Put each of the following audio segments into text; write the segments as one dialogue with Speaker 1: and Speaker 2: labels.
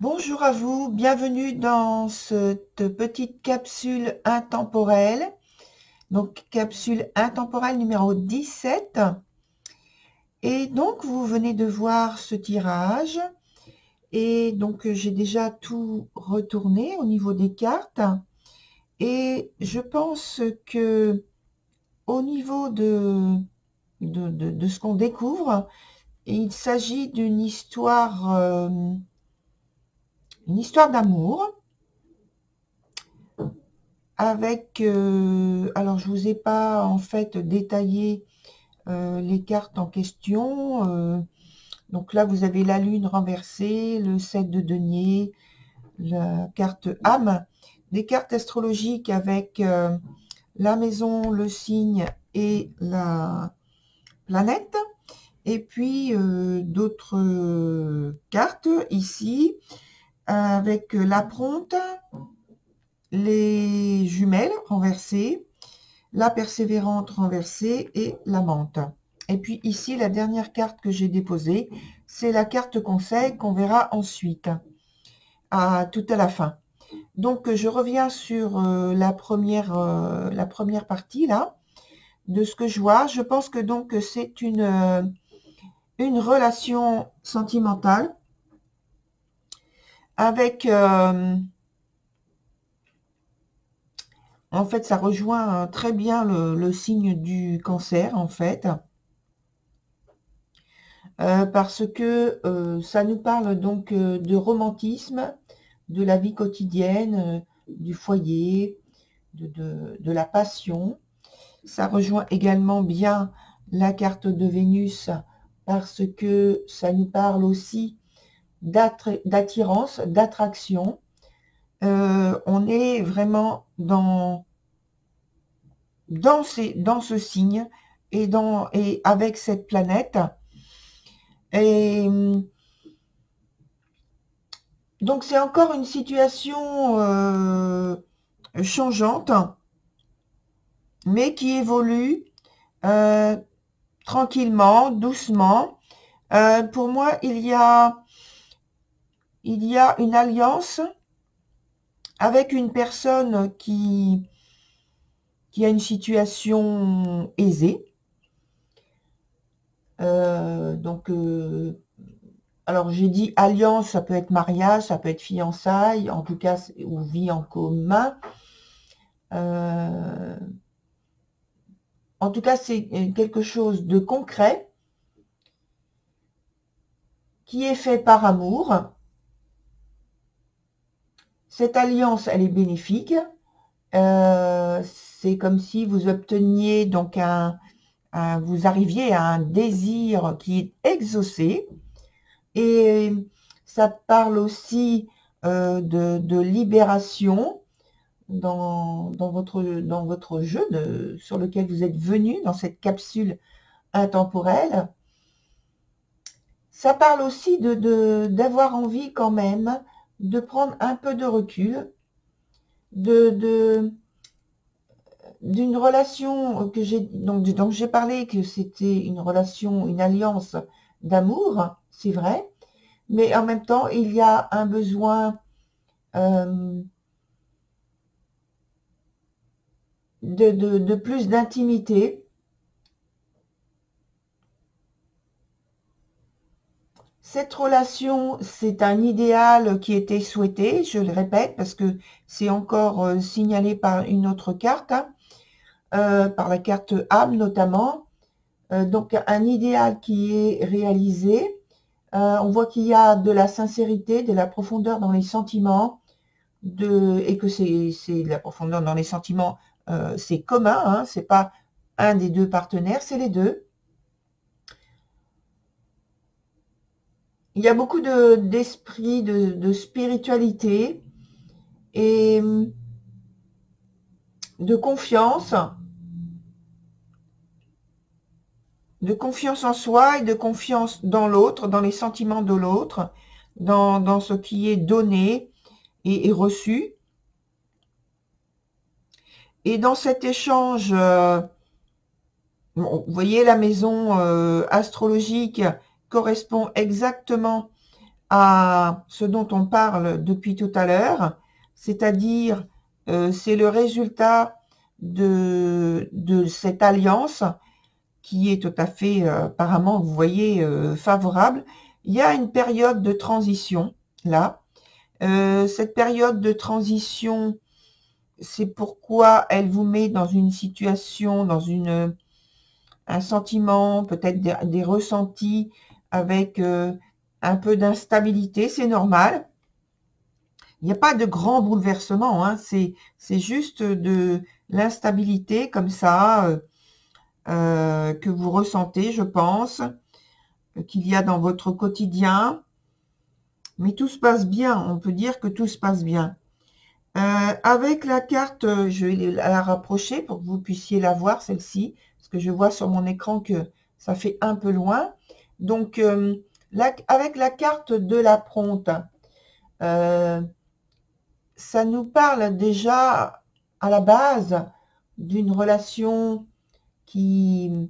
Speaker 1: Bonjour à vous, bienvenue dans cette petite capsule intemporelle. Donc capsule intemporelle numéro 17. Et donc vous venez de voir ce tirage. Et donc j'ai déjà tout retourné au niveau des cartes. Et je pense que au niveau de ce qu'on découvre, il s'agit d'une histoire d'amour. Avec, alors je vous ai pas en fait détaillé les cartes en question. Donc là, vous avez la lune renversée, le 7 de denier, la carte âme, des cartes astrologiques avec la maison, le signe et la planète. Et puis d'autres cartes ici avec la Pronte, les jumelles renversées, la persévérante renversée et la menthe. Et puis ici, la dernière carte que j'ai déposée, c'est la carte conseil qu'on verra ensuite, tout à la fin. Donc, je reviens sur la première partie, là, de ce que je vois. Je pense que donc c'est une relation sentimentale avec... en fait, ça rejoint très bien le signe du cancer, en fait. Parce que ça nous parle donc de romantisme, de la vie quotidienne, du foyer, de la passion. Ça rejoint également bien la carte de Vénus parce que ça nous parle aussi d'attirance, d'attraction. On est vraiment dans ce signe et avec cette planète. Et donc c'est encore une situation changeante, mais qui évolue tranquillement, doucement. Pour moi, il y a une alliance avec une personne qui a une situation aisée. Alors j'ai dit alliance, ça peut être mariage, ça peut être fiançailles, en tout cas, ou vie en commun. En tout cas, c'est quelque chose de concret qui est fait par amour. Cette alliance, elle est bénéfique. C'est comme si vous obteniez donc vous arriviez à un désir qui est exaucé. Et ça parle aussi de libération dans votre jeu sur lequel vous êtes venu dans cette capsule intemporelle. Ça parle aussi d'avoir envie quand même de prendre un peu de recul, d'une relation dont j'ai parlé, que c'était une relation, une alliance d'amour, c'est vrai, mais en même temps, il y a un besoin de plus d'intimité. Cette relation, c'est un idéal qui était souhaité, je le répète, parce que c'est encore signalé par une autre carte, par la carte âme notamment. Donc un idéal qui est réalisé. On voit qu'il y a de la sincérité, de la profondeur dans les sentiments, et que c'est de la profondeur dans les sentiments, c'est commun, hein, c'est pas un des deux partenaires, c'est les deux. il y a beaucoup d'esprit, de spiritualité et de confiance en soi et de confiance dans l'autre, dans les sentiments de l'autre, dans ce qui est donné et reçu. Et dans cet échange, bon, vous voyez, la maison astrologique correspond exactement à ce dont on parle depuis tout à l'heure, c'est-à-dire c'est le résultat de cette alliance qui est tout à fait, apparemment, vous voyez, favorable. Il y a une période de transition, là. Cette période de transition, c'est pourquoi elle vous met dans une situation, dans un sentiment, peut-être des ressentis avec un peu d'instabilité, c'est normal. Il n'y a pas de grand bouleversement, hein, c'est juste de l'instabilité comme ça que vous ressentez, je pense, qu'il y a dans votre quotidien. Mais tout se passe bien, on peut dire que tout se passe bien. Avec la carte, je vais la rapprocher pour que vous puissiez la voir, celle-ci, parce que je vois sur mon écran que ça fait un peu loin. Donc, avec la carte de la Pronte, ça nous parle déjà à la base d'une relation qui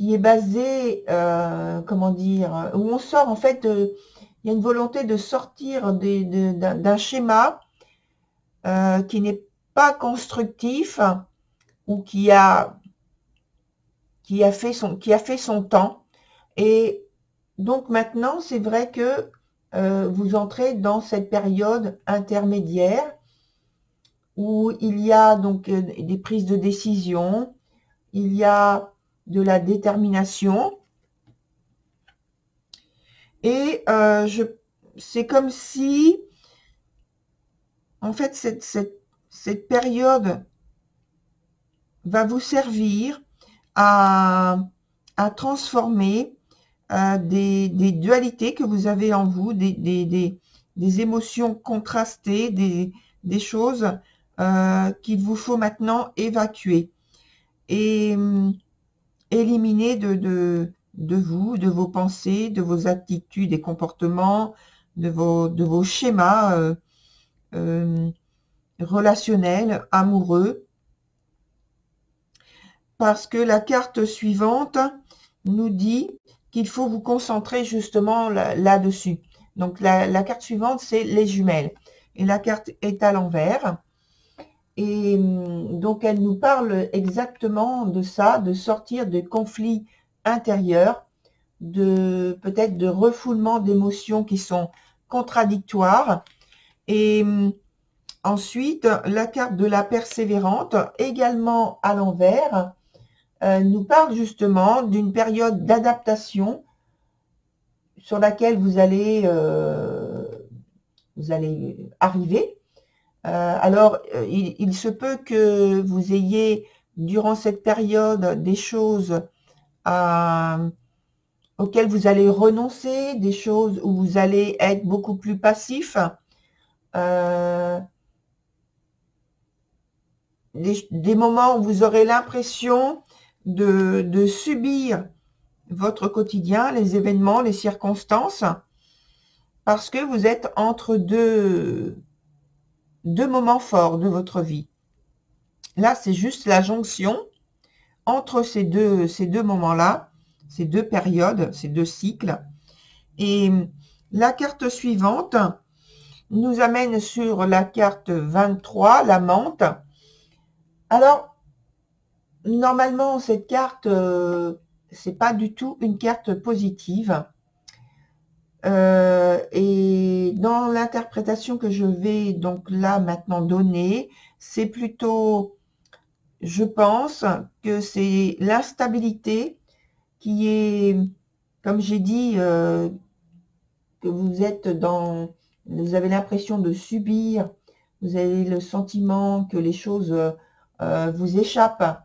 Speaker 1: est basée, comment dire, où on sort en fait, il y a une volonté de sortir d'un schéma qui n'est pas constructif ou qui a fait son temps. Et donc maintenant, c'est vrai que vous entrez dans cette période intermédiaire où il y a donc des prises de décision, il y a de la détermination. Et c'est comme si, en fait, cette période va vous servir à transformer des dualités que vous avez en vous, des émotions contrastées, des choses qu'il vous faut maintenant évacuer et éliminer de vous, de vos pensées, de vos attitudes et comportements, de vos schémas relationnels, amoureux. Parce que la carte suivante nous dit qu'il faut vous concentrer justement là-dessus. Donc la carte suivante, c'est les jumelles. Et la carte est à l'envers. Et donc elle nous parle exactement de ça, de sortir de conflits intérieurs, peut-être de refoulement d'émotions qui sont contradictoires. Et ensuite, la carte de la persévérante, également à l'envers, nous parle justement d'une période d'adaptation sur laquelle vous allez arriver. Alors, il se peut que vous ayez, durant cette période, des choses auxquelles vous allez renoncer, des choses où vous allez être beaucoup plus passif, des moments où vous aurez l'impression de subir votre quotidien, les événements, les circonstances, parce que vous êtes entre deux moments forts de votre vie. Là, c'est juste la jonction entre ces deux moments-là, ces deux périodes, ces deux cycles. Et la carte suivante nous amène sur la carte 23, la menthe. Alors, normalement, cette carte, c'est pas du tout une carte positive. Et dans l'interprétation que je vais donc là maintenant donner, c'est plutôt, je pense que c'est l'instabilité qui est, comme j'ai dit, que vous avez l'impression de subir, vous avez le sentiment que les choses vous échappent.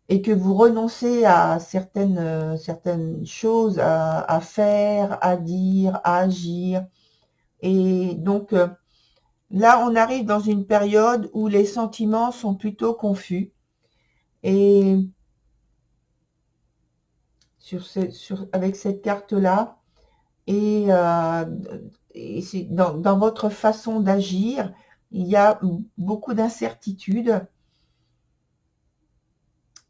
Speaker 1: et que vous renoncez à certaines choses à faire, à dire, à agir. Et donc, là, on arrive dans une période où les sentiments sont plutôt confus. Et avec cette carte-là, et, dans votre façon d'agir, il y a beaucoup d'incertitudes.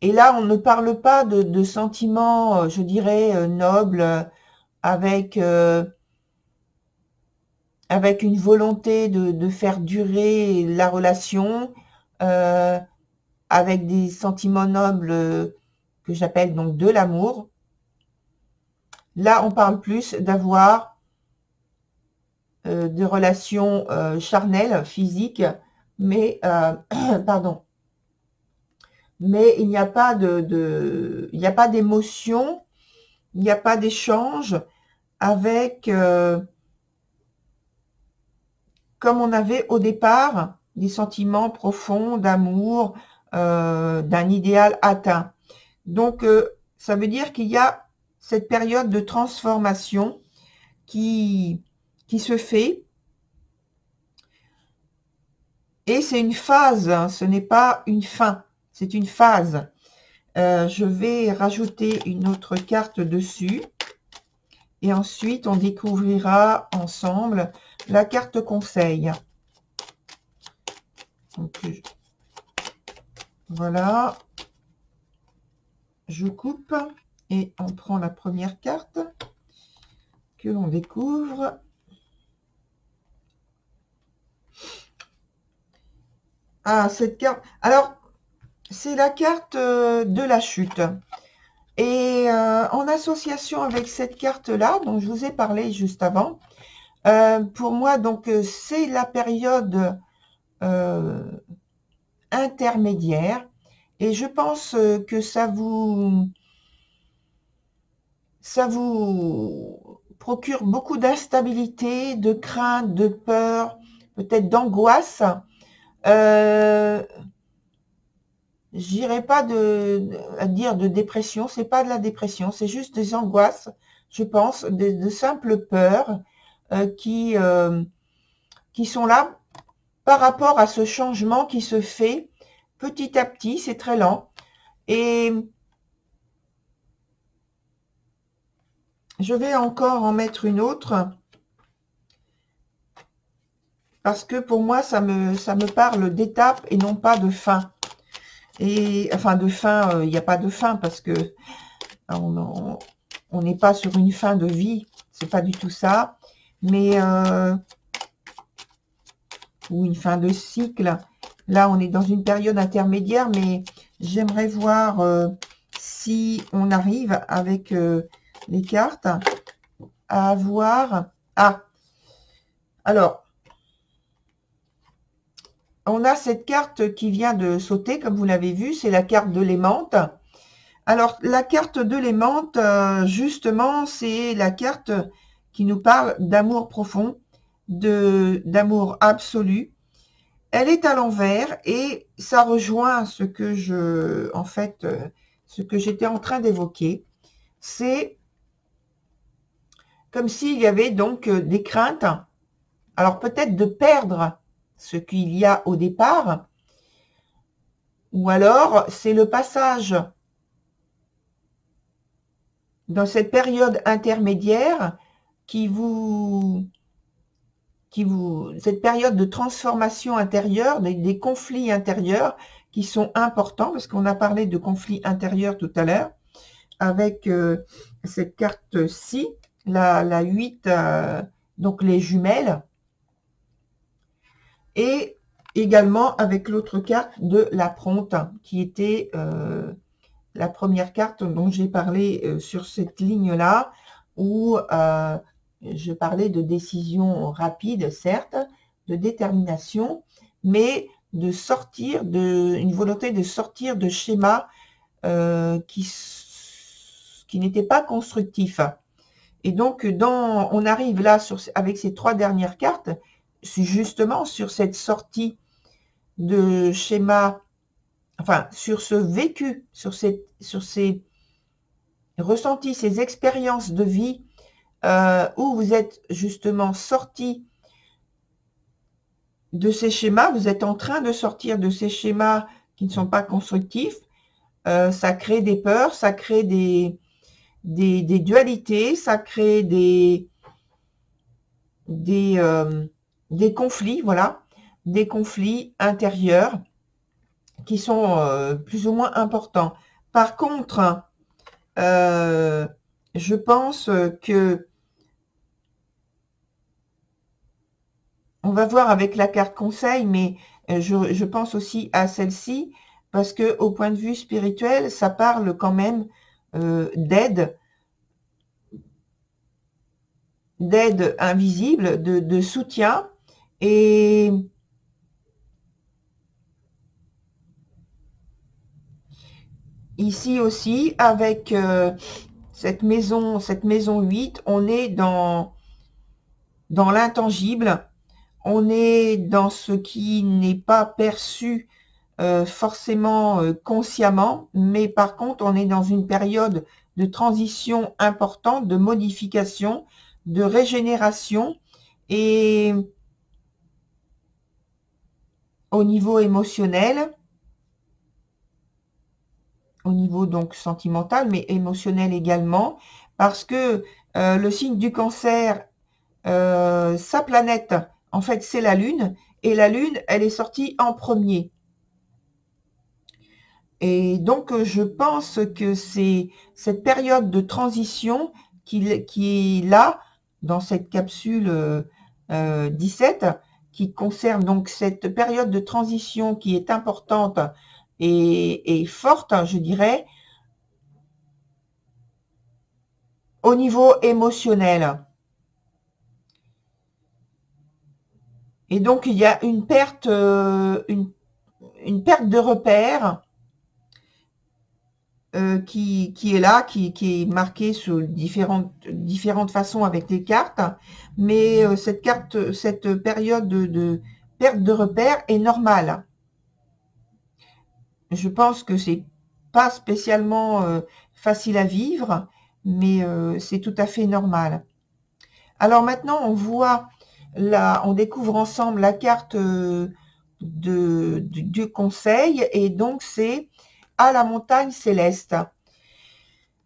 Speaker 1: Et là, on ne parle pas de sentiments, je dirais, nobles, avec, avec une volonté de faire durer la relation, avec des sentiments nobles que j'appelle donc de l'amour. Là, on parle plus d'avoir de relations charnelles, physiques, mais pardon, mais il n'y a pas il n'y a pas d'émotion, il n'y a pas d'échange avec comme on avait au départ des sentiments profonds d'amour, d'un idéal atteint. Donc ça veut dire qu'il y a cette période de transformation qui se fait. Et c'est une phase, hein, ce n'est pas une fin, c'est une phase. Je vais rajouter une autre carte dessus. Et ensuite, on découvrira ensemble la carte conseil. Donc, voilà. Je coupe et on prend la première carte que l'on découvre. Ah, cette carte. Alors, c'est la carte de la chute. Et en association avec cette carte-là, dont je vous ai parlé juste avant, pour moi, donc, c'est la période intermédiaire. Et je pense que ça vous procure beaucoup d'instabilité, de crainte, de peur, peut-être d'angoisse. J'irai pas à dire de dépression, c'est pas de la dépression, c'est juste des angoisses, je pense, de simples peurs qui sont là par rapport à ce changement qui se fait petit à petit, c'est très lent. Et je vais encore en mettre une autre parce que pour moi, ça me parle d'étape et non pas de fin. Et enfin, de fin, il n'y a pas de fin parce que on n'est pas sur une fin de vie, c'est pas du tout ça, mais ou une fin de cycle. Là, on est dans une période intermédiaire, mais j'aimerais voir si on arrive avec les cartes à avoir... Ah, alors, on a cette carte qui vient de sauter, comme vous l'avez vu, c'est la carte de l'aimante. Alors, la carte de l'aimante, justement, c'est la carte qui nous parle d'amour profond, d'amour absolu. Elle est à l'envers et ça rejoint ce que ce que j'étais en train d'évoquer. C'est comme s'il y avait donc des craintes. Alors peut-être de perdre ce qu'il y a au départ, ou alors c'est le passage dans cette période intermédiaire cette période de transformation intérieure, des conflits intérieurs qui sont importants, parce qu'on a parlé de conflits intérieurs tout à l'heure, avec cette carte-ci, la 8, donc les jumelles, et également avec l'autre carte de la Pronte, qui était la première carte dont j'ai parlé sur cette ligne-là, où je parlais de décision rapide, certes, de détermination, mais de sortir une volonté de sortir de schémas qui n'étaient pas constructifs. Et donc, on arrive là avec ces trois dernières cartes, justement sur cette sortie de schémas enfin, sur ce vécu, sur ces ressentis, ces expériences de vie où vous êtes justement sorti de ces schémas, vous êtes en train de sortir de ces schémas qui ne sont pas constructifs. Ça crée des peurs, ça crée des dualités, ça crée des conflits, voilà, des conflits intérieurs qui sont plus ou moins importants. Par contre, je pense que on va voir avec la carte conseil, mais je pense aussi à celle-ci, parce que au point de vue spirituel, ça parle quand même d'aide invisible, de soutien. Et ici aussi, avec cette maison 8, on est dans l'intangible, on est dans ce qui n'est pas perçu forcément consciemment, mais par contre, on est dans une période de transition importante, de modification, de régénération, et au niveau émotionnel, au niveau donc sentimental, mais émotionnel également, parce que le signe du Cancer, sa planète, en fait, c'est la Lune, et la Lune, elle est sortie en premier. Et donc, je pense que c'est cette période de transition qui est là, dans cette capsule 17, qui concerne donc cette période de transition qui est importante et forte, je dirais, au niveau émotionnel. Et donc, il y a une perte de repères qui est là, qui est marquée sous différentes façons avec les cartes, mais cette période de perte de repères est normale. Je pense que c'est pas spécialement facile à vivre, mais c'est tout à fait normal. Alors maintenant, on découvre ensemble la carte du conseil, et donc c'est à la montagne céleste.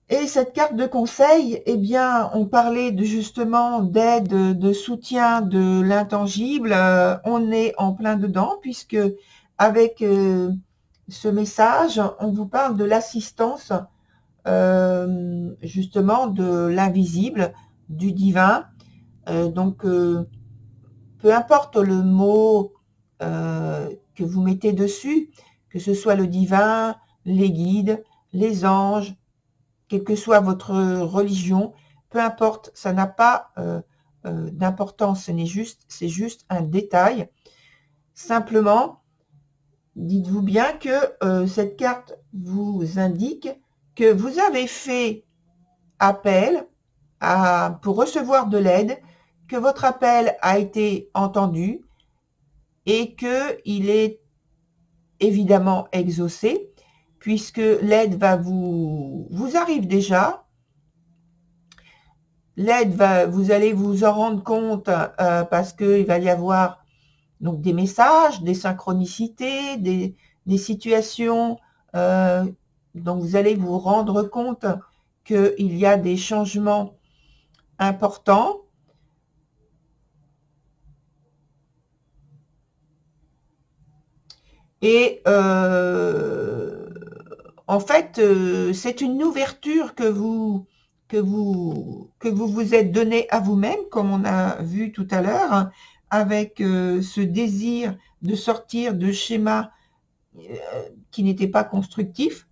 Speaker 1: Et cette carte de conseil, eh bien, on parlait justement d'aide, de soutien, de l'intangible. On est en plein dedans, puisque avec ce message, on vous parle de l'assistance, justement, de l'invisible, du divin. Donc, peu importe le mot que vous mettez dessus, que ce soit le divin, les guides, les anges, quelle que soit votre religion, peu importe, ça n'a pas d'importance, c'est juste un détail. Simplement, dites-vous bien que cette carte vous indique que vous avez fait appel pour recevoir de l'aide, que votre appel a été entendu et qu'il est évidemment exaucé, puisque l'aide vous arrive déjà. L'aide vous allez vous en rendre compte parce qu'il va y avoir donc des messages, des synchronicités, des situations dont vous allez vous rendre compte qu'il y a des changements importants. Et en fait, c'est une ouverture que vous vous êtes donné à vous-même, comme on a vu tout à l'heure, hein, avec ce désir de sortir de schémas qui n'étaient pas constructifs.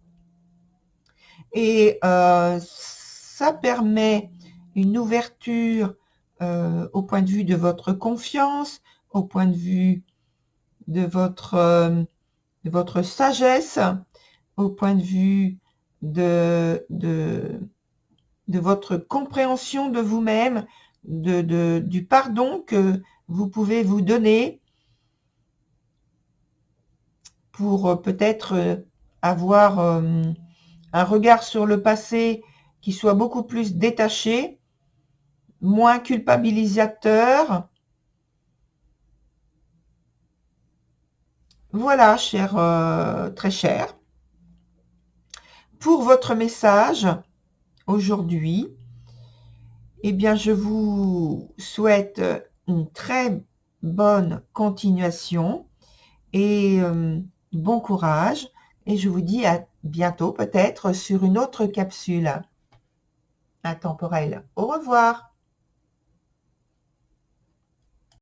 Speaker 1: Et ça permet une ouverture au point de vue de votre confiance, au point de vue de votre sagesse, au point de vue de votre compréhension de vous-même, du pardon que vous pouvez vous donner pour peut-être avoir un regard sur le passé qui soit beaucoup plus détaché, moins culpabilisateur. Voilà, très cher, pour votre message aujourd'hui. Eh bien, je vous souhaite une très bonne continuation et bon courage. Et je vous dis à bientôt, peut-être sur une autre capsule intemporelle. Au revoir.